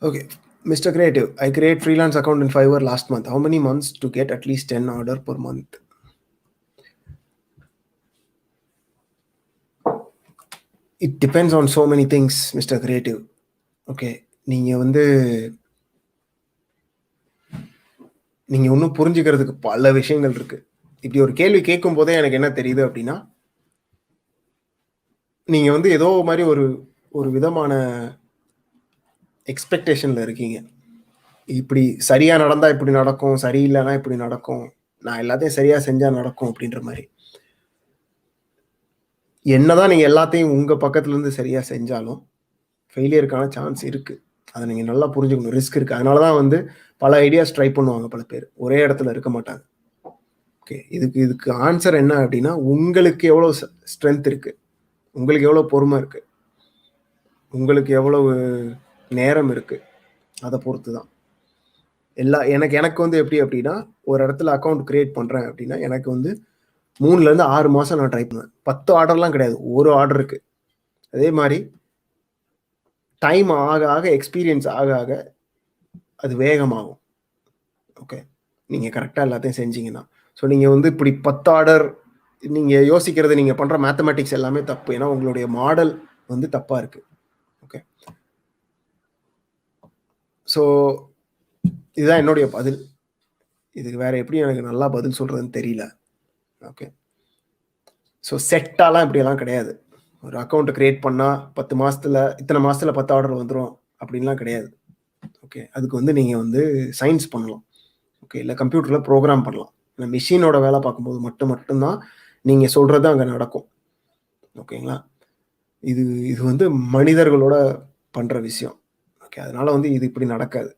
Okay. Mr. Creative, I create freelance account in Fiverr last month. How many months to get at least 10 order per month? It depends on so many things, Mr. Creative. Okay. நீங்க இன்னும் புரிஞ்சுக்கிறதுக்கு பல விஷயங்கள் இருக்கு. இப்படி ஒரு கேள்வி கேட்கும் போதே எனக்கு என்ன தெரியுது அப்படின்னா, நீங்க ஏதோ மாதிரி ஒரு விதமான எக்ஸ்பெக்டேஷன்ல இருக்கீங்க. இப்படி சரியா நடந்தா இப்படி நடக்கும், சரியில்லைன்னா இப்படி நடக்கும், நான் எல்லாத்தையும் சரியா செஞ்சா நடக்கும் அப்படின்ற மாதிரி. என்னதான் நீங்க எல்லாத்தையும் உங்க பக்கத்துல இருந்து சரியா செஞ்சாலும் ஃபெயிலியருக்கான சான்ஸ் இருக்கு. அதை நீங்க நல்லா புரிஞ்சுக்கணும். ரிஸ்க் இருக்கு. அதனாலதான் பல ஐடியாஸ் ட்ரை பண்ணுவாங்க பல பேர். ஒரே இடத்துல இருக்க மாட்டாங்க. ஓகே. இதுக்கு ஆன்சர் என்ன அப்படின்னா, உங்களுக்கு எவ்வளவு ஸ்ட்ரென்த் இருக்கு, உங்களுக்கு எவ்வளவு பொறுமை இருக்கு, உங்களுக்கு எவ்வளவு நேரம் இருக்கு, அதை பொறுத்து தான். எனக்கு எப்படி அப்படின்னா, ஒரு இடத்துல அக்கௌண்ட் கிரியேட் பண்றேன் அப்படின்னா எனக்கு 3ல இருந்து 6 மாசம் நான் ட்ரை பண்ணுவேன். 10 ஆர்டர்லாம் கிடையாது, ஒரு ஆர்டருக்கு. அதே மாதிரி டைம் ஆக ஆக எக்ஸ்பீரியன்ஸ் ஆக ஆக அது வேகமாகும். ஓகே. நீங்க கரெக்டா எல்லாத்தையும் செஞ்சீங்கன்னா. ஸோ நீங்க இப்படி 10 ஆர்டர் நீங்க யோசிக்கிறது, நீங்க பண்ற மேத்தமேட்டிக்ஸ் எல்லாமே தப்பு. ஏன்னா உங்களுடைய மாடல் தப்பா இருக்கு. ஓகே. ஸோ இதுதான் என்னுடைய பதில். இதுக்கு வேற எப்படி எனக்கு நல்லா பதில் சொல்றதுன்னு தெரியல. ஓகே. ஸோ செட்டாலாம் இப்படியெல்லாம் கிடையாது. ஒரு அக்கௌண்ட் கிரியேட் பண்ணா 10 மாசத்துல இத்தனை மாசத்துல 10 ஆர்டர் வந்துடும் அப்படின்லாம் கிடையாது. ஓகே. அதுக்கு நீங்க சயின்ஸ் பண்ணலாம். ஓகே. இல்லை கம்ப்யூட்டர்ல ப்ரோக்ராம் பண்ணலாம். மிஷினோட வேலை பார்க்கும்போது மட்டும்தான் நீங்க சொல்றது அங்க நடக்கும். ஓகேங்களா? இது மனிதர்களோட பண்ற விஷயம். ஓகே. அதனால இது இப்படி நடக்காது.